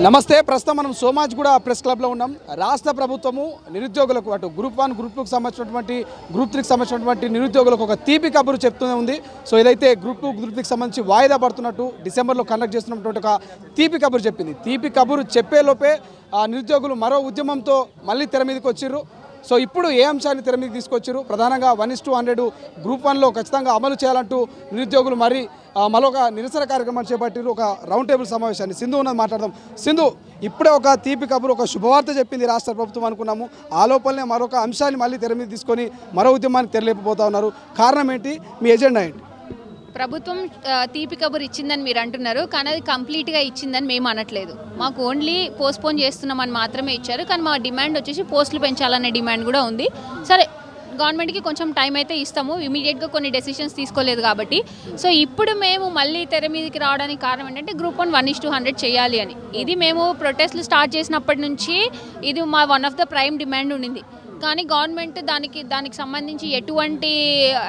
నమస్తే ప్రస్తుతం మనం సోమాజిగూడ ప్రెస్ క్లబ్లో ఉన్నాం. రాష్ట్ర ప్రభుత్వము నిరుద్యోగులకు అటు గ్రూప్ 1 గ్రూప్ 2కి సంబంధించినటువంటి గ్రూప్ 3కి సంబంధించినటువంటి నిరుద్యోగులకు ఒక తీపి కబురు చెప్తూనే ఉంది. సో ఇదైతే గ్రూప్ 2 గ్రూప్ 3కి సంబంధించి వాయిదా పడుతున్నట్టు డిసెంబర్లో కండక్ట్ చేస్తున్నటువంటి ఒక తీపి కబురు చెప్పింది. తీపి కబురు చెప్పేలోపే నిరుద్యోగులు మరో ఉద్యమంతో మళ్ళీ తెర మీదకి వచ్చిర్రు. సో ఇప్పుడు ఏ అంశాన్ని తెర మీదకి తీసుకొచ్చారు? ప్రధానంగా 1:100 గ్రూప్ 1లో ఖచ్చితంగా అమలు చేయాలంటూ నిరుద్యోగులు మరొక నిరసన కార్యక్రమాన్ని చేపట్టారు. ఒక రౌండ్ టేబుల్ సమావేశాన్ని సింధు ఉన్నది మాట్లాడదాం. సింధు, ఇప్పుడే ఒక తీపి కబురు, ఒక శుభవార్త చెప్పింది రాష్ట్ర ప్రభుత్వం అనుకున్నాము. ఆ లోపలనే మరొక అంశాన్ని మళ్ళీ తెర మీద తీసుకొని మరో ఉద్యమాన్ని తెరలేకపోతా ఉన్నారు. కారణం ఏంటి? మీ ఎజెండా ఏంటి? ప్రభుత్వం తీపి కబురు ఇచ్చిందని మీరు అంటున్నారు, కానీ అది కంప్లీట్గా ఇచ్చిందని మేము అనట్లేదు. మాకు ఓన్లీ పోస్ట్పోన్ చేస్తున్నామని మాత్రమే ఇచ్చారు. కానీ మా డిమాండ్ వచ్చేసి పోస్టులు పెంచాలనే డిమాండ్ కూడా ఉంది. సరే, గవర్నమెంట్కి కొంచెం టైం అయితే ఇస్తాము, ఇమీడియట్గా కొన్ని డెసిషన్స్ తీసుకోలేదు కాబట్టి. సో ఇప్పుడు మేము మళ్ళీ తెర మీదకి రావడానికి కారణం ఏంటంటే గ్రూప్ 1 1:100 చేయాలి అని. ఇది మేము ప్రొటెస్ట్లు స్టార్ట్ చేసినప్పటి నుంచి ఇది మా one of the prime demand ఉండింది. కానీ గవర్నమెంట్ దానికి సంబంధించి ఎటువంటి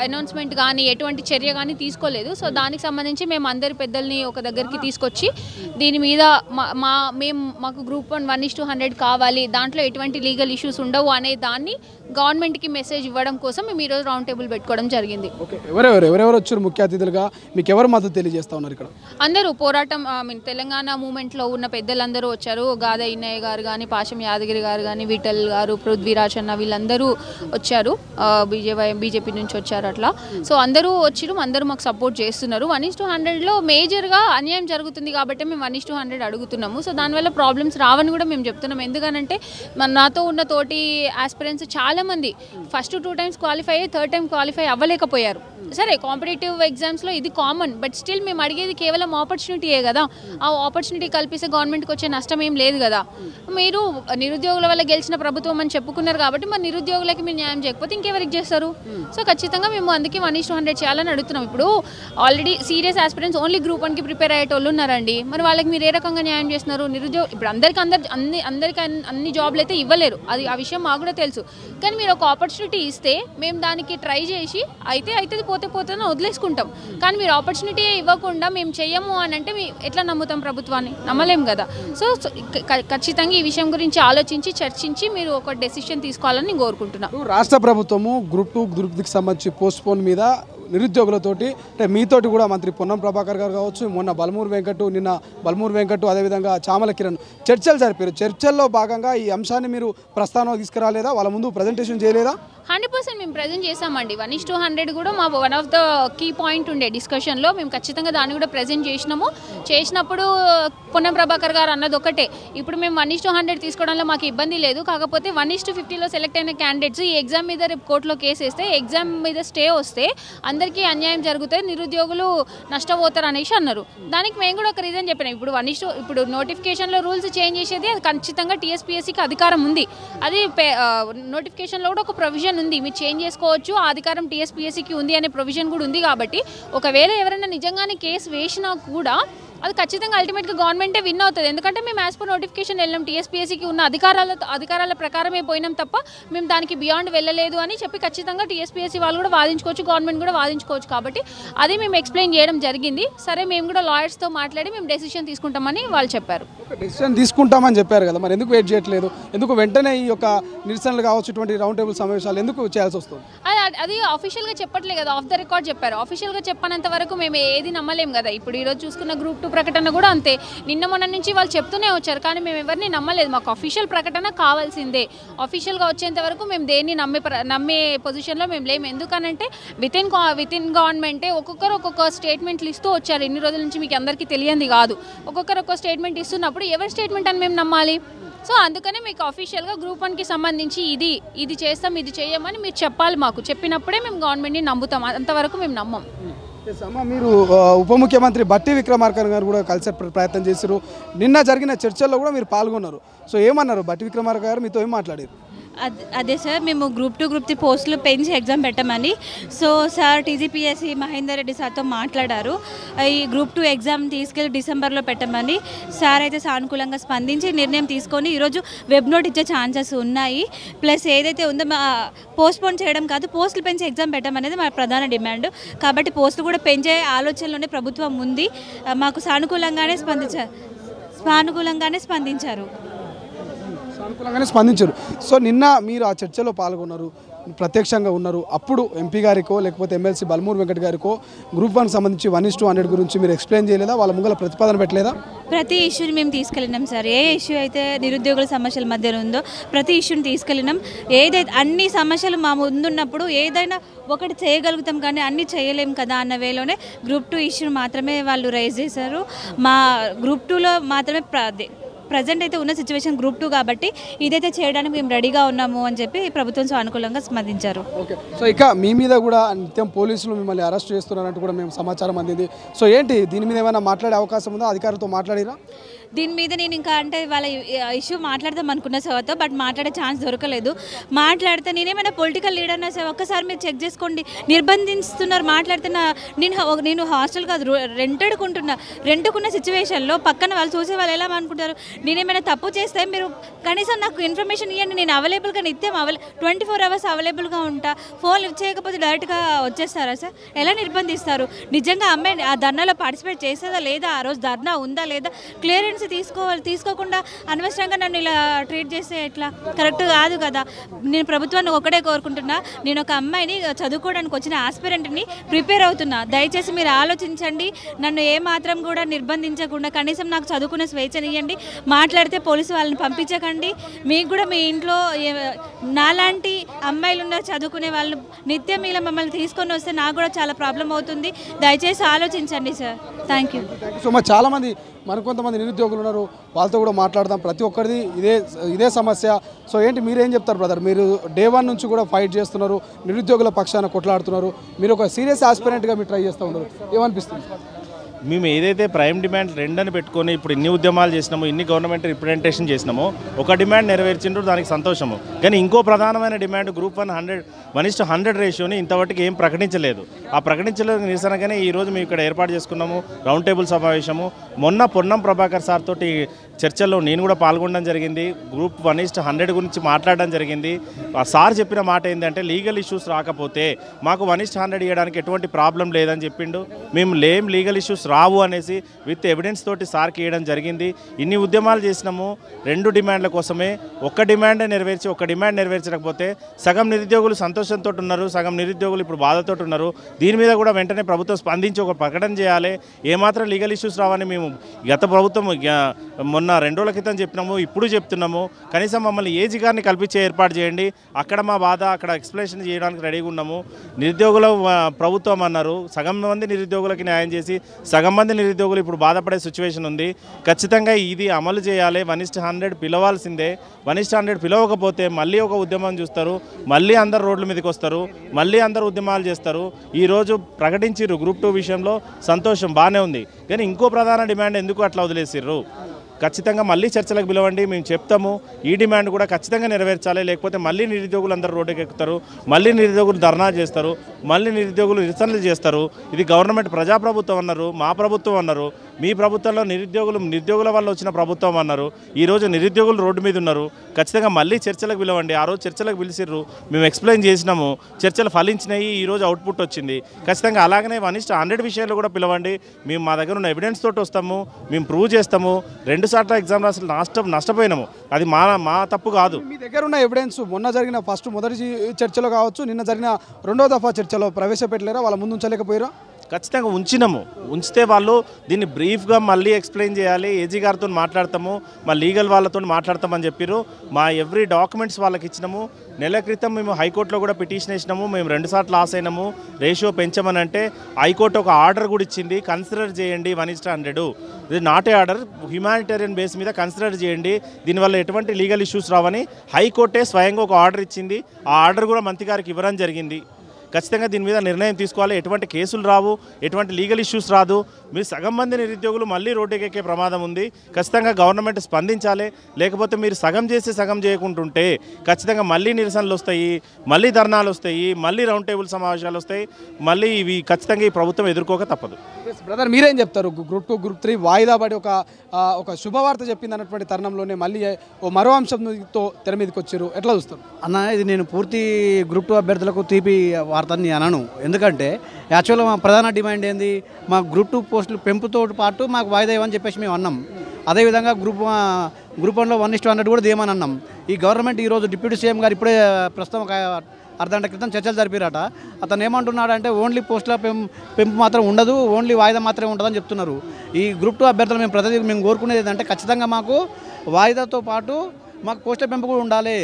అనౌన్స్మెంట్ కానీ ఎటువంటి చర్య కానీ తీసుకోలేదు. సో దానికి సంబంధించి మేము అందరి పెద్దల్ని ఒక దగ్గరికి తీసుకొచ్చి దీని మీద మాకు గ్రూప్ 1 1:100 కావాలి, దాంట్లో ఎటువంటి లీగల్ ఇష్యూస్ ఉండవు అనే దాన్ని గవర్నమెంట్కి మెసేజ్ ఇవ్వడం కోసం మేము ఈరోజు రౌండ్ టేబుల్ పెట్టుకోవడం జరిగింది. ఎవరెవరు వచ్చారు ముఖ్య అతిథులుగా? మీకు ఎవరు మద్దతు తెలియజేస్తా ఉన్నారు? ఇక్కడ అందరూ పోరాటం తెలంగాణ మూమెంట్లో ఉన్న పెద్దలందరూ వచ్చారు. గాదా ఇన్నయ్య గారు కానీ, పాశం యాదగిరి గారు కానీ, విఠల్ గారు, పృథ్వీరాజ్ అన్న వీళ్ళందరూ వచ్చారు. బీజేపీ నుంచి వచ్చారు. అట్లా సో అందరూ వచ్చి అందరూ మాకు సపోర్ట్ చేస్తున్నారు. 1:100లో మేజర్గా అన్యాయం జరుగుతుంది కాబట్టి మేము 1:100 అడుగుతున్నాము. సో దానివల్ల ప్రాబ్లమ్స్ రావని కూడా మేము చెప్తున్నాం. ఎందుకనంటే నాతో ఉన్న తోటి ఆస్పిరెంట్స్ చాలామంది ఫస్ట్ 2 times క్వాలిఫై అయ్యి 3rd time క్వాలిఫై అవ్వలేకపోయారు. సరే, కాంపిటేటివ్ ఎగ్జామ్స్లో ఇది కామన్, బట్ స్టిల్ మేము అడిగేది కేవలం ఆపర్చునిటీయే కదా. ఆ ఆపర్చునిటీ కల్పిస్తే గవర్నమెంట్కి వచ్చే నష్టం ఏం లేదు కదా. మీరు నిరుద్యోగుల వల్ల గెలిచిన ప్రభుత్వం అని చెప్పుకున్నారు కాబట్టి మరి నిరుద్యోగులకి మీరు న్యాయం చేయకపోతే ఇంకెవరికి చేస్తారు? సో ఖచ్చితంగా మేము అందుకే 1:100 చేయాలని అడుగుతున్నాం. ఇప్పుడు already serious aspirants only group 1కి ప్రిపేర్ అయ్యేటోళ్ళు ఉన్నారండి. మరి వాళ్ళకి మీరు ఏ రకంగా న్యాయం చేస్తున్నారు? ఇప్పుడు అందరికీ అన్ని జాబ్లు అయితే ఇవ్వలేరు, అది ఆ విషయం మాకు కూడా తెలుసు. కానీ మీరు ఒక ఆపర్చునిటీ ఇస్తే మేము దానికి ట్రై చేసి అయితే పోతే వదిలేసుకుంటాం. కానీ మీరు ఆపర్చునిటీ ఇవ్వకుండా మేము చెయ్యము అని అంటే ఎట్లా నమ్ముతాం ప్రభుత్వాన్ని? నమ్మలేం కదా. సో ఖచ్చితంగా ఈ విషయం గురించి ఆలోచించి చర్చించి మీరు ఒక డెసిషన్ తీసుకోవాలని నేను కోరుకుంటున్నాను. రాష్ట్ర ప్రభుత్వము గ్రూప్ 2 గ్రూప్ 3కి సంబంధించి పోస్ట్పోన్ మీద నిరుద్యోగులతోటి అంటే మీతోటి కూడా మంత్రి పొన్నం ప్రభాకర్ గారు కావచ్చు, నిన్న బల్మూరు వెంకట్ అదేవిధంగా చామల కిరణ్ చర్చలు జరిపారు. చర్చల్లో భాగంగా ఈ అంశాన్ని మీరు ప్రస్తావన తీసుకురాలేదా? వాళ్ళ ముందు ప్రజెంటేషన్ చేయలేదా? 100% మేము ప్రజెంట్ చేసామండి. 1:100 కూడా మా one of the key point ఉండే డిస్కషన్లో. మేము ఖచ్చితంగా దాన్ని కూడా ప్రజెంట్ చేసినప్పుడు పొన్నం ప్రభాకర్ గారు అన్నది ఒకటే, ఇప్పుడు మేము 1:100 తీసుకోవడంలో మాకు ఇబ్బంది లేదు, కాకపోతే 1:50లో సెలెక్ట్ అయిన క్యాండిడేట్స్ ఈ ఎగ్జామ్ మీద రేపు కోర్టులో కేసు వేస్తే, ఎగ్జామ్ మీద స్టే వస్తే అందరికీ అన్యాయం జరుగుతుంది, నిరుద్యోగులు నష్టపోతారు అనేసి అన్నారు. దానికి మేము కూడా ఒక రీజన్ చెప్పినాం. ఇప్పుడు నోటిఫికేషన్లో రూల్స్ చేంజ్ చేసేది అది ఖచ్చితంగా టీఎస్పీఎస్సీకి అధికారం ఉంది. అది నోటిఫికేషన్లో కూడా ఒక ప్రొవిజన్ ఉంది, మీరు చేంజ్ చేసుకోవచ్చు, ఆ అధికారం టీఎస్పీఎస్సీకి ఉంది అనే ప్రొవిజన్ కూడా ఉంది. కాబట్టి ఒకవేళ ఎవరైనా నిజంగానే కేసు వేసినా కూడా అది ఖచ్చితంగా అల్టిమేట్గా గవర్నమెంటే విన్ అవుతుంది. ఎందుకంటే మేము యాజ్ పర్ నోటిఫికేషన్ వెళ్ళాం, టీఎస్పీఎస్సీకి ఉన్న అధికారాల ప్రకారమే పోయినాం తప్ప మేము దానికి బియాండ్ వెళ్ళలేదు అని చెప్పి ఖచ్చితంగా టీఎస్పీఎస్సీ వాళ్ళు కూడా వాదించుకోవచ్చు, గవర్నమెంట్ కూడా వాదించుకోవచ్చు. కాబట్టి అది మేము ఎక్స్ప్లెయిన్ చేయడం జరిగింది. సరే, మేము కూడా లాయర్స్తో మాట్లాడి మేము డెసిషన్ తీసుకుంటామని వాళ్ళు చెప్పారు. డెసిషన్ తీసుకుంటామని చెప్పారు కదా, మరి ఎందుకు వెయిట్ చేయట్లేదు? ఎందుకు వెంటనే ఈ యొక్క నిరసనలు కావచ్చు, ఇటువంటి రౌండ్ టేబుల్ సమావేశాలు ఎందుకు చేయాల్సి వస్తుంది? అది ఆఫీషియల్గా చెప్పట్లేదు కదా, ఆఫ్ ద రికార్డ్ చెప్పారు. ఆఫీషియల్గా చెప్పనంత వరకు మేము ఏది నమ్మలేం కదా. ఇప్పుడు ఈరోజు చూసుకున్న గ్రూప్ 2 ప్రకటన కూడా అంతే, నిన్న మొన్న నుంచి వాళ్ళు చెప్తూనే వచ్చారు, కానీ మేము ఎవరిని నమ్మలేదు. మాకు అఫీషియల్ ప్రకటన కావాల్సిందే. అఫీషియల్గా వచ్చేంత వరకు మేము దేన్ని నమ్మే పొజిషన్లో మేము లేము. ఎందుకనంటే విత్ ఇన్ గవర్నమెంటే ఒక్కొక్క స్టేట్మెంట్లు ఇస్తూ వచ్చారు. ఇన్ని రోజుల నుంచి మీకు అందరికీ తెలియంది కాదు. ఒక్కొక్క స్టేట్మెంట్ ఇస్తున్నప్పుడు ఎవరి స్టేట్మెంట్ అని మేము నమ్మాలి? సో అందుకనే మీకు అఫీషియల్గా గ్రూప్ 1కి సంబంధించి ఇది చేస్తాం, ఇది చేయమని మీరు చెప్పాలి. మాకు చెప్పినప్పుడే మేము గవర్నమెంట్ని నమ్ముతాం, అంతవరకు మేము నమ్మం. మీరు ఉప ముఖ్యమంత్రి బట్టి విక్రమార్క గారు కూడా కలిసే ప్రయత్నం చేశారు. నిన్న జరిగిన చర్చల్లో కూడా మీరు పాల్గొన్నారు. సో ఏమన్నారు బట్టి విక్రమార్క గారు? మీతో ఏం మాట్లాడారు? అదే సార్, మేము గ్రూప్ 2 గ్రూప్ 3 పోస్టులు పెంచి ఎగ్జామ్ పెట్టమని. So sir TGPSC Mahender Reddy సార్తో మాట్లాడారు. ఈ గ్రూప్ 2 ఎగ్జామ్ తీసుకెళ్ళి డిసెంబర్లో పెట్టమని. సార్ అయితే సానుకూలంగా స్పందించి నిర్ణయం తీసుకొని ఈరోజు వెబ్ నోట్ ఇచ్చే ఛాన్సెస్ ఉన్నాయి. ప్లస్ ఏదైతే ఉందో పోస్ట్పోన్ చేయడం కాదు, పోస్టులు పెంచి ఎగ్జామ్ పెట్టమనేది మా ప్రధాన డిమాండ్. కాబట్టి పోస్టులు కూడా పెంచే ఆలోచనలోనే ప్రభుత్వం ఉంది. మాకు సానుకూలంగానే సానుకూలంగానే స్పందించారు. సానుకూలంగానే స్పందించారు. సో నిన్న మీరు ఆ చర్చలో పాల్గొన్నారు, ప్రత్యక్షంగా ఉన్నారు. అప్పుడు ఎంపీ గారికో లేకపోతే ఎమ్మెల్సీ బల్మూరు వెంకట్ గారికో గ్రూప్ 1 సంబంధించి 1:100 గురించి మీరు ఎక్స్ప్లెయిన్ చేయలేదా? వాళ్ళ ముంగల ప్రతిపాదన పెట్టలేదా? ప్రతి ఇష్యూని మేము తీసుకెళ్ళినాం సార్. ఏ ఇష్యూ అయితే నిరుద్యోగుల సమస్యల మధ్య ఉందో ప్రతి ఇష్యూని తీసుకెళ్ళినాం. ఏదైతే అన్ని సమస్యలు మా ముందున్నప్పుడు ఏదైనా ఒకటి చేయగలుగుతాం కానీ అన్నీ చేయలేం కదా అన్న వేలోనే గ్రూప్ 2 ఇష్యూని మాత్రమే వాళ్ళు రైజ్ చేశారు. మా గ్రూప్ 2లో మాత్రమే ప్రజెంట్ అయితే ఉన్న సిచ్యువేషన్ గ్రూప్ 2 కాబట్టి ఇదైతే చేయడానికి మేము రెడీగా ఉన్నాము అని చెప్పి ప్రభుత్వం అనుకూలంగా స్పందించారు. ఓకే. సో ఇక మీ మీద కూడా నిత్యం పోలీసులు మిమ్మల్ని అరెస్ట్ చేస్తున్నారంటూ కూడా మేము సమాచారం అందింది. సో ఏంటి దీని మీద ఏమైనా మాట్లాడే అవకాశం ఉందా? అధికారులతో మాట్లాడిరా? దీని మీద నేను ఇంకా అంటే వాళ్ళ ఇష్యూ మాట్లాడదాం అనుకున్న సార్తో, బట్ మాట్లాడే ఛాన్స్ దొరకలేదు. మాట్లాడితే నేనేమైనా పొలిటికల్ లీడర్నా సార్, ఒక్కసారి మీరు చెక్ చేసుకోండి. నిర్బంధిస్తున్నారు మాట్లాడితే నేను హాస్టల్ కాదు రెంట్కున్న సిచ్యువేషన్లో పక్కన వాళ్ళు చూసే వాళ్ళు ఎలా అనుకుంటారు? నేనేమైనా తప్పు చేస్తే మీరు కనీసం నాకు ఇన్ఫర్మేషన్ ఇవ్వండి, నేను అవైలబుల్గా నిత్యం 24 hours అవైలబుల్గా ఉంటా. ఫోన్ లిఫ్ట్ చేయకపోతే డైరెక్ట్గా వచ్చేస్తారా సార్? ఎలా నిర్బంధిస్తారు? నిజంగా అమ్మాయి ఆ ధర్నాలో పార్టిసిపేట్ చేసేదా లేదా, ఆ రోజు ధర్నా ఉందా లేదా, క్లియరెన్స్ తీసుకోకుండా అనవసరంగా నన్ను ఇలా ట్రీట్ చేస్తే ఎట్లా? కరెక్ట్ కాదు కదా. నేను ప్రభుత్వాన్ని ఒకటే కోరుకుంటున్నా, నేను ఒక అమ్మాయిని చదువుకోవడానికి వచ్చిన ఆస్పిరెంట్ని ప్రిపేర్ అవుతున్నా. దయచేసి మీరు ఆలోచించండి, నన్ను ఏమాత్రం కూడా నిర్బంధించకుండా కనీసం నాకు చదువుకునే స్వేచ్ఛనివ్వండి. మాట్లాడితే పోలీసు వాళ్ళని పంపించకండి. మీకు కూడా మీ ఇంట్లో నాలాంటి అమ్మాయిలు ఉన్నారు చదువుకునే వాళ్ళు, నిత్యం ఇలా మమ్మల్ని తీసుకొని వస్తే నాకు కూడా చాలా ప్రాబ్లం అవుతుంది. దయచేసి ఆలోచించండి సార్. థ్యాంక్ యూ సో మరి చాలామంది మరికొంతమంది నిరుద్యోగులు ఉన్నారు, వాళ్ళతో కూడా మాట్లాడదాం. ప్రతి ఒక్కరిది ఇదే సమస్య. సో ఏంటి మీరేం చెప్తారు బ్రదర్? మీరు డే 1 నుంచి కూడా ఫైట్ చేస్తున్నారు, నిరుద్యోగుల పక్షాన కొట్లాడుతున్నారు, మీరు ఒక సీరియస్ ఆస్పిరెంట్గా మీరు ట్రై చేస్తూ ఉన్నారు. ఏమనిపిస్తుంది? మేము ఏదైతే ప్రైమ్ డిమాండ్ 2 అని పెట్టుకొని ఇప్పుడు ఇన్ని ఉద్యమాలు చేసినామో, ఇన్ని గవర్నమెంట్ రిప్రజెంటేషన్ చేసినామో, ఒక డిమాండ్ నెరవేర్చిండ్రు, దానికి సంతోషము. కానీ ఇంకో ప్రధానమైన డిమాండ్ గ్రూప్ 1:100 రేషియోని ఇంతవరకు ఏం ప్రకటించలేదు. ఆ ప్రకటించలేదు నిరసనగానే ఈరోజు మేము ఇక్కడ ఏర్పాటు చేసుకున్నాము రౌండ్ టేబుల్ సమావేశము. మొన్న పొన్నం ప్రభాకర్ సార్ తోటి చర్చల్లో నేను కూడా పాల్గొనడం జరిగింది. గ్రూప్ 1:100 గురించి మాట్లాడడం జరిగింది. ఆ సార్ చెప్పిన మాట ఏంటంటే లీగల్ ఇష్యూస్ రాకపోతే మాకు 1:100 ఇవ్వడానికి ఎటువంటి ప్రాబ్లం లేదని చెప్పిండు. మేము లీగల్ ఇష్యూస్ రావు అనేసి విత్ ఎవిడెన్స్ తోటి సార్కి ఇవ్వడం జరిగింది. ఇన్ని ఉద్యమాలు చేసినాము 2 డిమాండ్ల కోసమే. ఒక డిమాండే నెరవేర్చి ఒక డిమాండ్ నెరవేర్చకపోతే సగం నిరుద్యోగులు సంతోషంతో ఉన్నారు, సగం నిరుద్యోగులు ఇప్పుడు బాధతో ఉన్నారు. దీని మీద కూడా వెంటనే ప్రభుత్వం స్పందించి ఒక ప్రకటన చేయాలి. ఏమాత్రం లీగల్ ఇష్యూస్ రావని మేము గత ప్రభుత్వం మొన్న 2 రోజుల క్రితం చెప్పినాము, ఇప్పుడు చెప్తున్నాము. కనీసం మమ్మల్ని ఏజీ గారిని కల్పించే ఏర్పాటు చేయండి. అక్కడ మా బాధ అక్కడ ఎక్స్ప్లెనేషన్ చేయడానికి రెడీగా ఉన్నాము. నిరుద్యోగుల ప్రభుత్వం అన్నారు, సగం మంది నిరుద్యోగులకి న్యాయం చేసి సగం మంది నిరుద్యోగులు ఇప్పుడు బాధపడే సిచ్యువేషన్ ఉంది. ఖచ్చితంగా ఇది అమలు చేయాలి. 1:100 పిలవాల్సిందే. 1:100 పిలవకపోతే మళ్ళీ ఒక ఉద్యమం చూస్తారు, మళ్ళీ అందరు రోడ్ల మీదకి వస్తారు, మళ్ళీ అందరు ఉద్యమాలు చేస్తారు. ఈరోజు ప్రకటించారు గ్రూప్ 2 విషయంలో సంతోషం, బాగానే ఉంది. కానీ ఇంకో ప్రధాన డిమాండ్ ఎందుకు అట్లా వదిలేసిర్రు? ఖచ్చితంగా మళ్ళీ చర్చలకు పిలవండి, మేము చెప్తాము. ఈ డిమాండ్ కూడా ఖచ్చితంగా నెరవేర్చాలి. లేకపోతే మళ్ళీ నిరుద్యోగులు అందరూ రోడ్డుకి ఎక్కుతారు, మళ్ళీ నిరుద్యోగులు ధర్నా చేస్తారు, మళ్ళీ నిరుద్యోగులు నిరసనలు చేస్తారు. ఇది గవర్నమెంట్ ప్రజాప్రభుత్వం అన్నారు, మా ప్రభుత్వం అన్నారు. మీ ప్రభుత్వంలో నిరుద్యోగుల వల్ల వచ్చిన ప్రభుత్వం అన్నారు. ఈరోజు నిరుద్యోగులు రోడ్డు మీద ఉన్నారు. ఖచ్చితంగా మళ్ళీ చర్చలకు పిలవండి. ఆ రోజు చర్చలకు పిలిచిర్రు, మేము ఎక్స్ప్లెయిన్ చేసినాము, చర్చలు ఫలించినాయి, ఈరోజు అవుట్పుట్ వచ్చింది. ఖచ్చితంగా అలాగనే 1:100 విషయాలు కూడా పిలవండి. మేము మా దగ్గర ఉన్న ఎవిడెన్స్ తోటి వస్తాము, మేము ప్రూవ్ చేస్తాము. 2 సార్లు ఎగ్జామ్ రాసి నష్టపోయినాము, అది మా తప్పు కాదు. మీ దగ్గర ఉన్న ఎవిడెన్స్ మొన్న జరిగిన మొదటి చర్చలో కావచ్చు, నిన్న జరిగిన 2వ దఫా చర్చలో ప్రవేశపెట్టలేరా? వాళ్ళ ముందు ఉంచలేకపోయారా? ఖచ్చితంగా ఉంచితే వాళ్ళు దీన్ని బ్రీఫ్గా మళ్ళీ ఎక్స్ప్లెయిన్ చేయాలి. ఏజీ గారితో మాట్లాడతాము, మా లీగల్ వాళ్ళతో మాట్లాడతామని చెప్పారు. మా ఎవ్రీ డాక్యుమెంట్స్ వాళ్ళకి ఇచ్చినాము. నెల క్రితం మేము హైకోర్టులో కూడా పిటిషన్ వేసినాము. మేము 2 సార్లు లాస్ అయినాము, రేషియో పెంచమని. అంటే హైకోర్టు ఒక ఆర్డర్ కూడా ఇచ్చింది, కన్సిడర్ చేయండి 1:100. ఇది not a order, humanitarian base మీద కన్సిడర్ చేయండి, దీనివల్ల ఎటువంటి లీగల్ ఇష్యూస్ రావని హైకోర్టే స్వయంగా ఒక ఆర్డర్ ఇచ్చింది. ఆ ఆర్డర్ కూడా మంత్రి గారికి ఇవ్వడం జరిగింది. ఖచ్చితంగా దీని మీద నిర్ణయం తీసుకోవాలి. ఎటువంటి కేసులు రావు, ఎటువంటి లీగల్ ఇష్యూస్ రాదు. మీరు సగం మంది నిరుద్యోగులు మళ్ళీ రోడ్డుకెక్కే ప్రమాదం ఉంది. ఖచ్చితంగా గవర్నమెంట్ స్పందించాలి. లేకపోతే మీరు సగం చేసి సగం చేయకుంటుంటే ఖచ్చితంగా మళ్ళీ నిరసనలు వస్తాయి, మళ్ళీ ధర్నాలు వస్తాయి, మళ్ళీ రౌండ్ టేబుల్ సమావేశాలు వస్తాయి. మళ్ళీ ఇవి ఖచ్చితంగా ఈ ప్రభుత్వం ఎదుర్కోక తప్పదు. బ్రదర్ మీరేం చెప్తారు? గ్రూప్ 2 గ్రూప్ 3 వాయిదా పడి ఒక శుభవార్త చెప్పింది అన్నటువంటి తరుణంలోనే మళ్ళీ మరో అంశంతో తెర మీదకి వచ్చారు, ఎట్లా చూస్తారు అన్న? ఇది నేను పూర్తి గ్రూప్ 2 అభ్యర్థులకు తీపి వార్తని అనను. ఎందుకంటే యాక్చువల్గా మా ప్రధాన డిమాండ్ ఏంది? మా గ్రూప్ 2 పోస్టులు పెంపుతో పాటు మాకు వాయిదా ఇవ్వని చెప్పేసి మేము అన్నాం. అదేవిధంగా గ్రూప్ 1లో 1:100 కూడా దేమని అన్నాం. ఈ గవర్నమెంట్ ఈరోజు డిప్యూటీ సీఎం గారు ఇప్పుడే ప్రస్తుతం ఒక అర్ధగంట క్రితం చర్చలు జరిపారట. అతను ఏమంటున్నాడంటే ఓన్లీ పోస్టుల పెంపు మాత్రం ఉండదు, ఓన్లీ వాయిదా మాత్రమే ఉంటుందని చెప్తున్నారు. ఈ గ్రూప్ 2 అభ్యర్థులు మేము కోరుకునేది ఏంటంటే ఖచ్చితంగా మాకు వాయిదాతో పాటు మాకు పోస్టుల పెంపు కూడా ఉండాలి.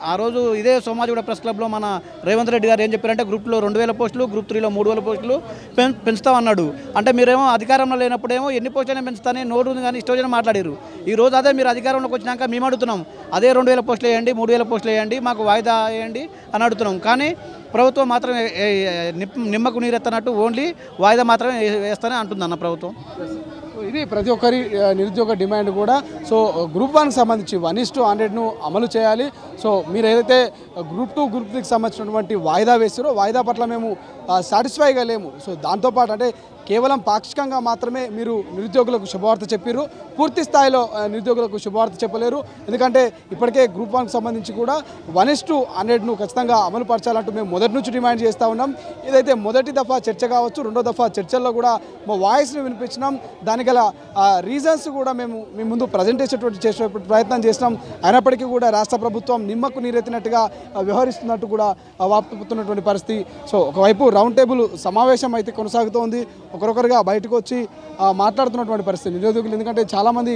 ఆ రోజు ఇదే సోమాజిగూడ ప్రెస్ క్లబ్లో మన రేవంత్ రెడ్డి గారు ఏం చెప్పారంటే గ్రూప్ 2లో 2000 పోస్టులు, గ్రూప్ 3లో 3000 పోస్టులు పెంచుతామన్నాడు. అంటే మీరేమో అధికారంలో లేనప్పుడేమో ఎన్ని పోస్టులైనా పెంచుతానే నోరు ఉంది కానీ ఇష్టం మాట్లాడారు. ఈ రోజు అదే మీరు అధికారంలోకి వచ్చినాక మేము అడుగుతున్నాం అదే 2000 పోస్టులు వేయండి, 3000 పోస్టులు వేయండి, మాకు వాయిదా వేయండి అని అడుగుతున్నాం. కానీ ప్రభుత్వం మాత్రం నిమ్మకు నీరెత్తనట్టు ఓన్లీ వాయిదా మాత్రమే వేస్తానే అంటుంది అన్న ప్రభుత్వం. ఇది ప్రతి ఒక్కరి నిరుద్యోగ డిమాండ్ కూడా. సో గ్రూప్ 1కి సంబంధించి 1:100ను అమలు చేయాలి. సో మీరు ఏదైతే గ్రూప్ 2 గ్రూప్ 3కి సంబంధించినటువంటి వాయిదా వేస్తారో వాయిదా పట్ల మేము సాటిస్ఫైగా లేము. సో దాంతోపాటు అంటే కేవలం పాక్షికంగా మాత్రమే మీరు నిరుద్యోగులకు శుభవార్త చెప్పారు, పూర్తి స్థాయిలో నిరుద్యోగులకు శుభవార్త చెప్పలేరు. ఎందుకంటే ఇప్పటికే గ్రూప్ 1కి సంబంధించి కూడా 1:100ను ఖచ్చితంగా అమలు పరచాలంటూ మేము మొదటి నుంచి డిమాండ్ చేస్తూ ఉన్నాం. ఇదైతే మొదటి దఫా చర్చ కావచ్చు, రెండో దఫా చర్చల్లో కూడా మా వాయిస్ని వినిపించినాం. దానికి గల రీజన్స్ కూడా మేము మీ ముందు ప్రజెంటేషన్ చేసే ప్రయత్నం చేసినాం. అయినప్పటికీ కూడా రాష్ట్ర ప్రభుత్వం నిమ్మకు నీరెత్తినట్టుగా వ్యవహరిస్తున్నట్టు కూడా వాపుతున్నటువంటి పరిస్థితి. సో ఒకవైపు రౌండ్ టేబుల్ సమావేశం అయితే కొనసాగుతోంది, ఒకరొకరుగా బయటకు వచ్చి మాట్లాడుతున్నటువంటి పరిస్థితి నిరుద్యోగులు. ఎందుకంటే చాలామంది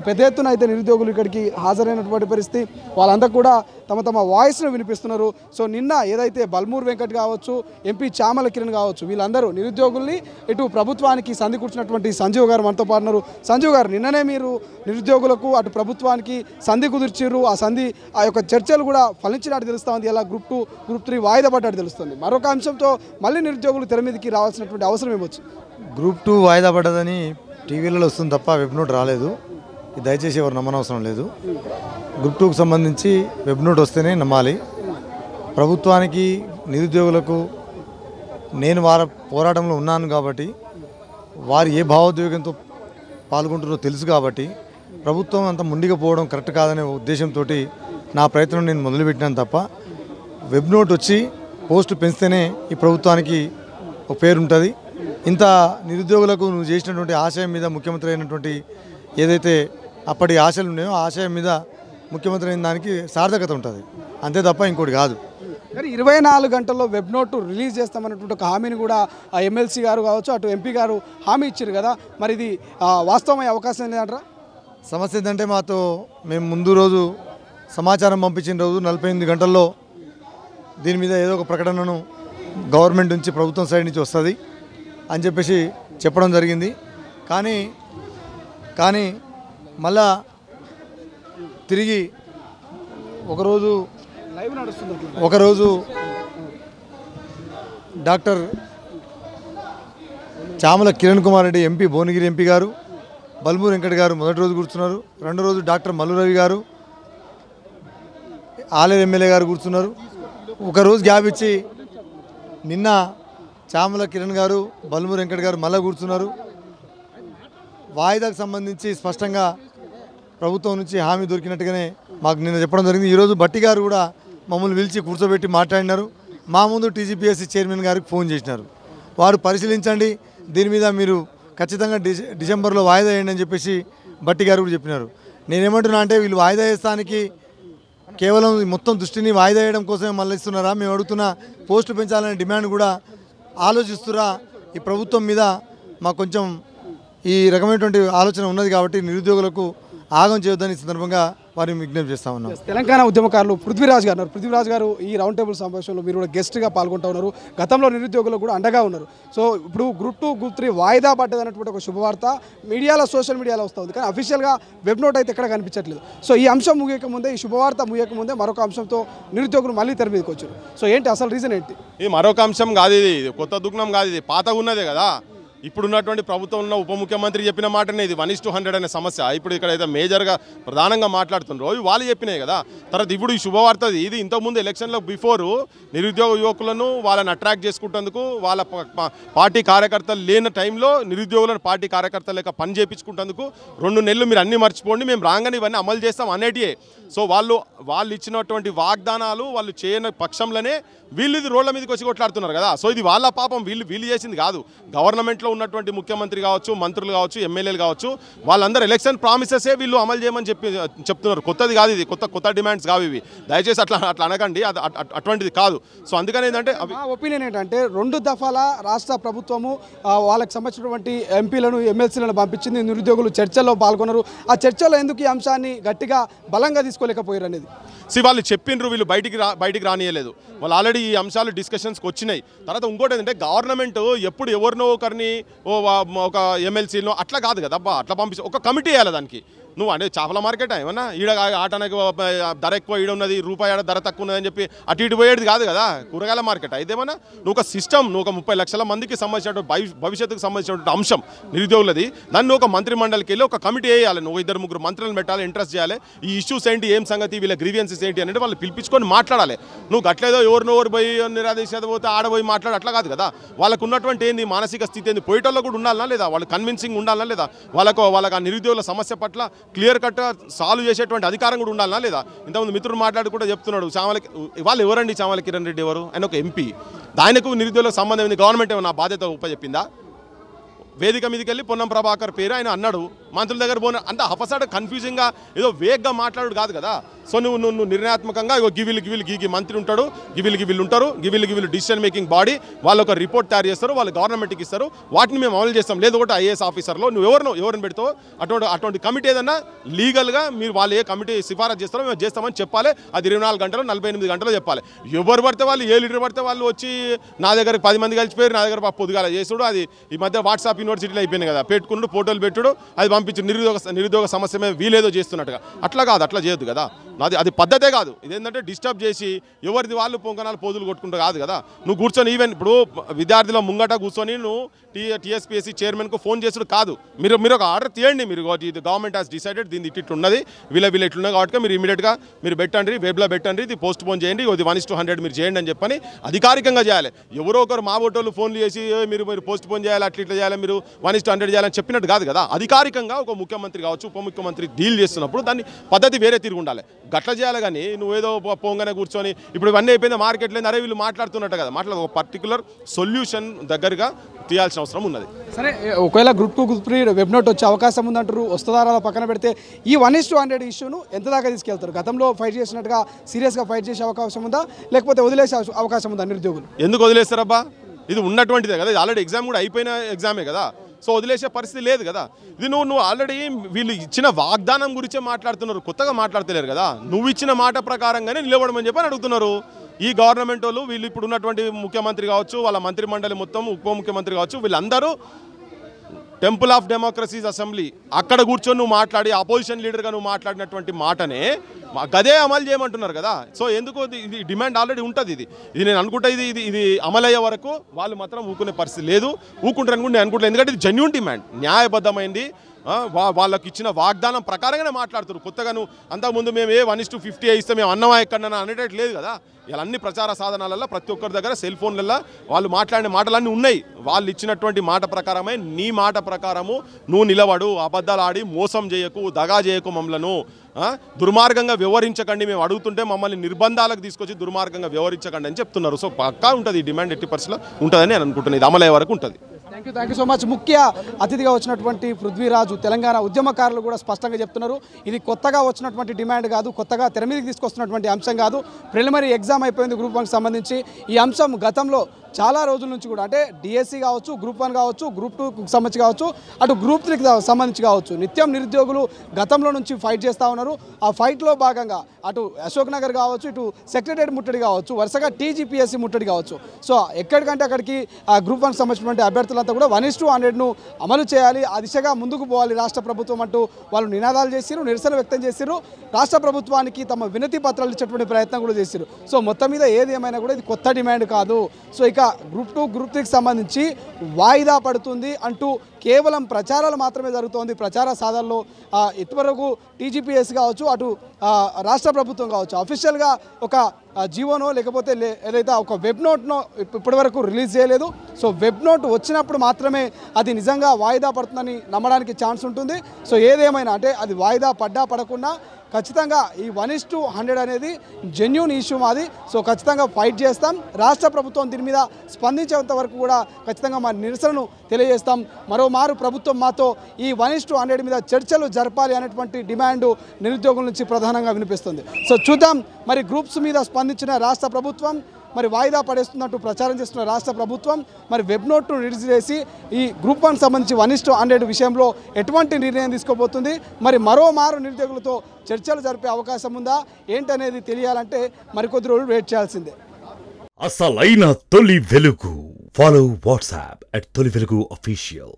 పెద్ద ఎత్తున అయితే నిరుద్యోగులు ఇక్కడికి హాజరైనటువంటి పరిస్థితి, వాళ్ళంతా కూడా తమ వాయిస్ను వినిపిస్తున్నారు. సో నిన్న ఏదైతే బల్మూర్ వెంకట్ కావచ్చు, ఎంపీ చామల కిరణ్ కావచ్చు, వీళ్ళందరూ నిరుద్యోగుల్ని ఇటు ప్రభుత్వానికి సంధి కూర్చున్నటువంటి సంజీవ్ గారు మనతో పాటున్నారు. సంజీవ్ గారు, నిన్ననే మీరు నిరుద్యోగులకు అటు ప్రభుత్వానికి సంధి కుదిర్చారు. ఆ యొక్క చర్చలు కూడా ఫలించినట్టు తెలుస్తూ ఉంది. ఇలా గ్రూప్ 2 గ్రూప్ 3 వాయిదా పడ్డట్టు తెలుస్తుంది. మరొక అంశంతో మళ్ళీ నిరుద్యోగులు తెర మీదకి రావాల్సినటువంటి అవసరం ఏమొచ్చు? గ్రూప్ 2 వాయిదా పడ్డదని టీవీలలో వస్తుంది తప్ప వెబ్ నోట్ రాలేదు. ఇది దయచేసి ఎవరు నమ్మనవసరం లేదు. గ్రూప్ 2కు సంబంధించి వెబ్ నోట్ వస్తేనే నమ్మాలి. ప్రభుత్వానికి నిరుద్యోగులకు నేను వారి పోరాటంలో ఉన్నాను కాబట్టి, వారు ఏ భావోద్వేగంతో పాల్గొంటున్నారో తెలుసు కాబట్టి ప్రభుత్వం అంత ముందుగా పోవడం కరెక్ట్ కాదనే ఉద్దేశంతో నా ప్రయత్నం నేను మొదలుపెట్టినాను తప్ప వెబ్ నోట్ వచ్చి పోస్టు పెంచితేనే ఈ ప్రభుత్వానికి ఒక పేరు ఉంటుంది. ఇంత నిరుద్యోగులకు నువ్వు చేసినటువంటి ఆశయం మీద ముఖ్యమంత్రి అయినటువంటి ఏదైతే అప్పటి ఆశలు ఉన్నాయో ఆ ఆశయం మీద ముఖ్యమంత్రి అయిన దానికి సార్థకత ఉంటుంది, అంతే తప్ప ఇంకోటి కాదు. కానీ 24 గంటల్లో వెబ్ నోటు రిలీజ్ చేస్తామన్నటువంటి ఒక హామీని కూడా ఆ ఎమ్మెల్సీ గారు కావచ్చు, అటు ఎంపీ గారు హామీ ఇచ్చారు కదా, మరి ఇది వాస్తవమయ్యే అవకాశం లేదంటారా? సమస్య ఏంటంటే మేము ముందు రోజు సమాచారం పంపించిన రోజు 48 గంటల్లో దీని మీద ఏదో ఒక ప్రకటనను గవర్నమెంట్ నుంచి ప్రభుత్వం సైడ్ నుంచి వస్తుంది అని చెప్పేసి చెప్పడం జరిగింది. కానీ మళ్ళా తిరిగి ఒకరోజు doctor Chamala Kiran Kumar Reddy MP, Bhuvanagiri MP గారు, బల్మూర్ వెంకట్ గారు మొదటి రోజు కూర్చున్నారు. రెండో రోజు డాక్టర్ మల్లు రవి గారు, ఆలేరు ఎమ్మెల్యే గారు కూర్చున్నారు. ఒకరోజు గ్యాప్ ఇచ్చి నిన్న చామల కిరణ్ గారు, బల్మూర్ వెంకట్ గారు మళ్ళీ కూర్చున్నారు. వాయిదాకు సంబంధించి స్పష్టంగా ప్రభుత్వం నుంచి హామీ దొరికినట్టుగానే మాకు నిన్న చెప్పడం జరిగింది. ఈరోజు బట్టి గారు కూడా మమ్మల్ని పిలిచి కూర్చోబెట్టి మాట్లాడినారు. మా ముందు టీజీపీఎస్సీ చైర్మన్ గారికి ఫోన్ చేసినారు. వారు పరిశీలించండి, దీని మీద మీరు ఖచ్చితంగా డిసెంబర్లో వాయిదా వేయండి అని చెప్పేసి బట్టి గారు కూడా చెప్పినారు. నేనేమంటున్నా అంటే వీళ్ళు వాయిదా వేస్తానికి కేవలం మొత్తం దృష్టిని వాయిదా వేయడం కోసమే మళ్ళీ ఇస్తున్నారా? మేము అడుగుతున్న పోస్టు పెంచాలనే డిమాండ్ కూడా ఆలోచిస్తురా? ఈ ప్రభుత్వం మీద మాకు కొంచెం ఈ రకమైనటువంటి ఆలోచన ఉన్నది కాబట్టి నిరుద్యోగులకు ఆగం చేయొద్దని సందర్భంగా వారిని విజ్ఞప్తి చేస్తా ఉన్నాం. తెలంగాణ ఉద్యమకారులు పృథ్వీరాజ్ గారు పృథ్వీరాజ్ గారు ఈ రౌండ్ టేబుల్ సమావేశంలో మీరు కూడా గెస్ట్గా పాల్గొంటూ ఉన్నారు. గతంలో నిరుద్యోగులు కూడా అండగా ఉన్నారు. సో ఇప్పుడు గ్రూప్ 2 గ్రూప్ 3 వాయిదా పడ్డదన్నటువంటి ఒక శుభవార్త మీడియాలో, సోషల్ మీడియాలో వస్తుంది, కానీ అఫీషియల్గా వెబ్ నోట్ అయితే ఎక్కడ కనిపించట్లేదు. సో ఈ అంశం ముగియకముందే, ఈ శుభవార్త ముగియకముందే మరొక అంశంతో నిరుద్యోగులు మళ్ళీ తెర మీదకి వచ్చారు. సో ఏంటి అసలు రీజన్ ఏంటి? ఇది మరొక అంశం కాదు, ఇది కొత్త దుగ్నం కాదు, ఇది పాతగా ఉన్నదే కదా. ఇప్పుడున్నటువంటి ప్రభుత్వం ఉన్న ఉప ముఖ్యమంత్రి చెప్పిన మాటనే ఇది 1:100 అనే సమస్య. ఇప్పుడు ఇక్కడ అయితే మేజర్గా ప్రధానంగా మాట్లాడుతున్నారు, అవి వాళ్ళు చెప్పినాయి కదా. తర్వాత ఇప్పుడు ఈ శుభవార్త ఇది. ఇంతకుముందు ఎలక్షన్లో బిఫోరు నిరుద్యోగ యువకులను వాళ్ళని అట్రాక్ట్ చేసుకుంటేందుకు, వాళ్ళ పార్టీ కార్యకర్తలు లేని టైంలో నిరుద్యోగులను పార్టీ కార్యకర్తలు లేక పని చేయించుకుంటేందుకు 2 నెలలు మీరు అన్నీ మర్చిపోండి, మేము రాగానే ఇవన్నీ అమలు చేస్తాం అనేటియే. సో వాళ్ళు ఇచ్చినటువంటి వాగ్దానాలు వాళ్ళు చేయని పక్షంలోనే వీళ్ళు ఇది రోడ్ల మీదకి వచ్చి కొట్లాడుతున్నారు కదా. సో ఇది వాళ్ళ పాపం, వీళ్ళు చేసింది కాదు. గవర్నమెంట్లో ఉన్నటువంటి ముఖ్యమంత్రి కావచ్చు, మంత్రులు కావచ్చు, ఎమ్మెల్యేలు కావచ్చు, వాళ్ళందరూ ఎలక్షన్ ప్రామిసెసే వీళ్ళు అమలు చేయమని చెప్తున్నారు. కొత్తది కాదు ఇది, కొత్త డిమాండ్స్ కావు ఇవి. దయచేసి అట్లా అనకండి, అది అటువంటిది కాదు. సో అందుకని ఏంటంటే మా ఒపీనియన్ ఏంటంటే 2 దఫాల రాష్ట్ర ప్రభుత్వము వాళ్ళకి సంబంధించినటువంటి ఎంపీలను ఎమ్మెల్సీలను పంపించింది. నిరుద్యోగులు చర్చల్లో పాల్గొన్నారు. ఆ చర్చలో ఎందుకు ఈ అంశాన్ని గట్టిగా బలంగా తీసుకోలేకపోయారు అనేది వాళ్ళు చెప్పిండ్రు, వీళ్ళు బయటికి రానియలేదు. వాళ్ళు ఆల్రెడీ ఈ అంశాలు డిస్కషన్స్కి వచ్చినాయి. తర్వాత ఇంకోటి ఏంటంటే గవర్నమెంట్ ఎప్పుడు ఎవరినో ఒకరిని ఒక ఎమ్మెల్సీలో అట్లా కాదు కదా అబ్బా, అట్లా పంపించి ఒక కమిటీ వేయాలి దానికి. నువ్వు అంటే చేపల మార్కెట్ ఏమన్నా ఈడ ఆటనకు ధర ఎక్కువ ఈడ ఉన్నది, రూపాయి ఆడ ధర తక్కువ ఉన్నదని చెప్పి అటు ఇటు పోయేది కాదు కదా కూరగాయల మార్కెట్. అయితేమన్నా నువ్వు ఒక సిస్టమ్, నువ్వు ఒక 30 లక్షల మందికి సంబంధించినటువంటి భవిష్యత్తుకు సంబంధించినటువంటి అంశం నిరుద్యోగులది. దాన్ని ఒక మంత్రి మండలికి వెళ్ళి ఒక కమిటీ వేయాలి. నువ్వు 2-3 మంత్రులను పెట్టాలి, ఇంట్రెస్ట్ చేయాలి. ఈ ఇష్యూస్ ఏంటి, ఏం సంగతి, వీళ్ళ గ్రీవియన్సెస్ ఏంటి అనేది వాళ్ళు పిలిపించుకొని మాట్లాడాలి. నువ్వు గట్లేదో ఎవరు పోయి నిరాదేశత పోతే ఆడపోయి మాట్లాడు అట్లా కాదు కదా. వాళ్ళకు ఉన్నటువంటి ఏంది మానసిక స్థితి ఏంది, పోయేటోళ్ళు కూడా ఉండాలన్నా లేదా, వాళ్ళు కన్విన్సింగ్ ఉండాలన్నా లేదా, వాళ్ళకు ఆ నిరుద్యోగుల సమస్య పట్ల క్లియర్ కట్గా సాల్వ్ చేసేటువంటి అధికారం కూడా ఉండాలన్నా లేదా. ఇంతకుముందు మిత్రుడు మాట్లాడి కూడా చెప్తున్నాడు, వాళ్ళు ఎవరండి చామల కిరణ్ రెడ్డి ఎవరు, ఆయన ఒక ఎంపీ. ఆయనకు నిరుద్యోగులకు సంబంధం ఏంది, గవర్నమెంట్ ఏమన్నా బాధ్యత ఉపచెప్పిందా? వేదిక మీదకి వెళ్ళి పొన్నం ప్రభాకర్ పేరు ఆయన అన్నాడు, మంత్రుల దగ్గర పోయిన అంత హఫసాడ్ కన్ఫ్యూజింగ్గా ఏదో వేగ్గా మాట్లాడు కాదు కదా. సో నువ్వు నిర్ణయాత్మకంగా గివిలు మంత్రి ఉంటాడు, గివిలు ఉంటారు, గివిలు డిసిషన్ మేకింగ్ బాడీ, వాళ్ళు ఒక రిపోర్ట్ తయారు చేస్తారు, వాళ్ళు గవర్నమెంట్కి ఇస్తారు, వాటిని మేము అమలు చేస్తాం. లేదు ఒకటి ఐఏఎస్ ఆఫీసర్లో నువ్వు ఎవరిని పెడతావు, అటువంటి కమిటీ ఏదన్నా లీగల్గా మీరు వాళ్ళు ఏ కమిటీ సిఫారసు చేస్తారో మేము చేస్తామని చెప్పాలి. అది 24 గంటలు 48 గంటలు చెప్పాలి. ఎవరు పడితే వాళ్ళు ఏ లీడర్ పడితే వాళ్ళు వచ్చి నా దగ్గర 10 మంది కలిసిపోయారు, నా దగ్గర పొద్దుగాల చేసుడు, అది ఈ మధ్య వాట్సాప్ యూనివర్సిటీలో అయిపోయింది కదా, పెట్టుకున్నాడు ఫోటోలు పెట్టుడు, అది పంపించి నిరుద్యోగ సమస్య మీద వీలేదో చేస్తున్నట్టుగా. అట్లా కాదు, అట్లా చేయొద్దు కదా. అది పద్ధతే కాదు. ఇదేంటంటే డిస్టర్బ్ చేసి ఎవరిది వాళ్ళు పొంగనాలు పోదులు కొట్టుకుంటూ కాదు కదా. నువ్వు కూర్చొని ఈవెన్ ఇప్పుడు విద్యార్థుల ముంగట కూర్చొని నువ్వు టీఎస్పీఎస్సీ చైర్మన్కు ఫోన్ చేసుడు కాదు. మీరు ఒక ఆర్డర్ తీయండి, మీరు ఇది గవర్నమెంట్ హాస్ డిసైడెడ్, దీన్ని ఇట్లా ఉన్నది, వీళ్ళ ఇట్లున్నది కాబట్టి మీరు ఇమీడియట్గా మీరు పెట్టండి, వెబ్లో పెట్టండి, ఇది పోస్ట్ పోన్ చేయండి, ఇది 1:100 మీరు చేయండి అని చెప్పని అధికారికంగా చేయాలి. ఎవరో ఒకరు మా ఓటోళ్ళు ఫోన్లు చేసి మీరు పోస్ట్ పోన్ చేయాలి, అట్లా చేయాలి, మీరు 1:100 చేయాలని చెప్పినట్టు కాదు కదా. అధికారికంగా ఒక ముఖ్యమంత్రి కావచ్చు, ఉప ముఖ్యమంత్రి డీల్ చేస్తున్నప్పుడు దాన్ని పద్ధతి వేరే తిరిగి ఉండాలి. గట్ల చేయాలి కానీ నువ్వేదో పోంగానే కూర్చొని ఇప్పుడు ఇవన్నీ అయిపోయింది మార్కెట్లో అరే వీళ్ళు మాట్లాడుతున్నట్టు కదా. ఒక పర్టికులర్ సొల్యూషన్ దగ్గరగా తీయాల్సిన అవసరం ఉన్నది. సరే, ఒకవేళ గ్రూప్ 2 గ్రూప్ 3 వెబ్నోట్ వచ్చే అవకాశం ఉందంటారు. వస్తుందారా పక్కన పెడితే ఈ 1:100 ఇష్యూను ఎంత దాకా తీసుకెళ్తారు? గతంలో ఫైట్ చేసినట్టుగా సీరియస్గా ఫైట్ చేసే అవకాశం ఉందా, లేకపోతే వదిలేసే అవకాశం ఉందా నిరుద్యోగులు? ఎందుకు వదిలేస్తారబ్బా, ఇది ఉన్నటువంటిదే కదా, ఆల్రెడీ ఎగ్జామ్ కూడా అయిపోయిన ఎగ్జామే కదా. సో వదిలేసే పరిస్థితి లేదు కదా. ఇది నువ్వు ఆల్రెడీ వీళ్ళు ఇచ్చిన వాగ్దానం గురించే మాట్లాడుతున్నారు, కొత్తగా మాట్లాడతలేరు కదా. నువ్వు ఇచ్చిన మాట ప్రకారంగానే నిలబడమని చెప్పని అడుగుతున్నారు ఈ గవర్నమెంట్ వాళ్ళు. వీళ్ళు ఇప్పుడు ఉన్నటువంటి ముఖ్యమంత్రి కావచ్చు, వాళ్ళ మంత్రి మండలి మొత్తం, ఉప ముఖ్యమంత్రి కావచ్చు, వీళ్ళందరూ టెంపుల్ ఆఫ్ డెమోక్రసీస్ అసెంబ్లీ అక్కడ కూర్చొని నువ్వు మాట్లాడి అపోజిషన్ లీడర్గా నువ్వు మాట్లాడినటువంటి మాటనే గదే అమలు చేయమంటున్నారు కదా. సో ఎందుకు ఇది డిమాండ్ ఆల్రెడీ ఉంటుంది. ఇది నేను అనుకుంటా ఇది అమలయ్యే వరకు వాళ్ళు మాత్రం ఊకునే పరిస్థితి లేదు. ఊకుంటారని కూడా నేను అనుకుంటాను, ఎందుకంటే ఇది జెన్యూన్ డిమాండ్, న్యాయబద్ధమైంది. వాళ్ళకి ఇచ్చిన వాగ్దానం ప్రకారంగానే మాట్లాడుతున్నారు. కొత్తగా నువ్వు అంతకుముందు మేము 1:50 ఇస్తే మేము అన్నమా ఎక్కడన్నా అనేటట్టు లేదు కదా. ఇలా అన్ని ప్రచార సాధనాలలో ప్రతి ఒక్కరి దగ్గర సెల్ ఫోన్లలో వాళ్ళు మాట్లాడిన మాటలన్నీ ఉన్నాయి. వాళ్ళు ఇచ్చినటువంటి మాట ప్రకారమే నీ మాట ప్రకారము నువ్వు నిలబడు, అబద్ధాలు ఆడి మోసం చేయకు, దగా చేయకు, మమ్మలను దుర్మార్గంగా వ్యవహరించకండి, మేము అడుగుతుంటే మమ్మల్ని నిర్బంధాలకు తీసుకొచ్చి దుర్మార్గంగా వ్యవహరించకండి అని చెప్తున్నారు. సో పక్కా ఉంటుంది ఈ డిమాండ్, ఎట్టి పరిస్థితిలో ఉంటుందని నేను అనుకుంటున్నాను. ఇది అమలయ్యే వరకు ఉంటుంది. Thank you so much. ముఖ్య అతిథిగా వచ్చినటువంటి పృథ్వీరాజు తెలంగాణ ఉద్యమకారులు కూడా స్పష్టంగా చెప్తున్నారు, ఇది కొత్తగా వచ్చినటువంటి డిమాండ్ కాదు, కొత్తగా తెర మీదకి తీసుకొస్తున్నటువంటి అంశం కాదు. ప్రిలిమినరీ ఎగ్జామ్ అయిపోయింది గ్రూప్ 1కి సంబంధించి. ఈ అంశం గతంలో చాలా రోజుల నుంచి కూడా అంటే డిఎస్సి కావచ్చు, గ్రూప్ 1 కావచ్చు, గ్రూప్ 2కి సంబంధించి కావచ్చు, అటు గ్రూప్ 3కి సంబంధించి కావచ్చు, నిత్యం నిరుద్యోగులు గతంలో నుంచి ఫైట్ చేస్తూ ఉన్నారు. ఆ ఫైట్లో భాగంగా అటు అశోక్ నగర్ కావచ్చు, ఇటు సెక్రటరీ ముట్టడి కావచ్చు, వరుసగా టీజీపీఎస్సీ ముట్టడి కావచ్చు. సో ఎక్కడికంటే అక్కడికి ఆ గ్రూప్ 1 సంబంధించినటువంటి అభ్యర్థులంతా కూడా 1:100ను అమలు చేయాలి, ఆ దిశగా ముందుకు పోవాలి రాష్ట్ర ప్రభుత్వం అంటూ వాళ్ళు నినాదాలు చేసిరు, నిరసన వ్యక్తం చేసిరు. రాష్ట్ర ప్రభుత్వానికి తమ వినతి పత్రాలు ఇచ్చేటువంటి ప్రయత్నం కూడా చేసిరు. సో మొత్తం మీద ఏది ఏమైనా కూడా ఇది కొత్త డిమాండ్ కాదు. సో ఇక గ్రూప్ 2 గ్రూప్ 3కి సంబంధించి వాయిదా పడుతుంది అంటూ కేవలం ప్రచారాలు మాత్రమే జరుగుతోంది. ప్రచార సాధనలో ఇంతవరకు టీజీపీఎస్ కావచ్చు, అటు రాష్ట్ర ప్రభుత్వం కావచ్చు అఫీషియల్గా ఒక జీవోనో లేకపోతే ఏదైతే ఒక వెబ్ నోట్నో ఇప్పటివరకు రిలీజ్ చేయలేదు. సో వెబ్ నోట్ వచ్చినప్పుడు మాత్రమే అది నిజంగా వాయిదా పడుతుందని నమ్మడానికి ఛాన్స్ ఉంటుంది. సో ఏదేమైనా అంటే అది వాయిదా పడ్డా పడకుండా ఖచ్చితంగా ఈ 1:100 అనేది జెన్యూన్ ఇష్యూ మాది. సో ఖచ్చితంగా ఫైట్ చేస్తాం. రాష్ట్ర ప్రభుత్వం దీని మీద స్పందించేంత వరకు కూడా ఖచ్చితంగా మా నిరసనను తెలియజేస్తాం. మరోమారు ప్రభుత్వం మాతో ఈ 1:100 మీద చర్చలు జరపాలి అనేటువంటి డిమాండ్ నిరుద్యోగుల నుంచి ప్రధానంగా వినిపిస్తుంది. సో చూద్దాం మరి గ్రూప్స్ మీద స్పందించిన రాష్ట్ర ప్రభుత్వం మరి వాయిదా పడేస్తున్నట్టు ప్రచారం చేస్తున్న రాష్ట్ర ప్రభుత్వం మరి వెబ్ నోట్ను రిలీజ్ చేసి ఈ గ్రూప్ 1 సంబంధించి 1:100 విషయంలో ఎటువంటి నిర్ణయం తీసుకోబోతుంది, మరి మరోమారు నిరుద్యోగులతో చర్చలు జరిపే అవకాశం ఉందా ఏంటనేది తెలియాలంటే మరికొద్ది రోజులు వెయిట్ చేయాల్సిందే. అసలైన తొలి వెలుగు. ఫాలో వాట్సాప్ @తొలి వెలుగు official.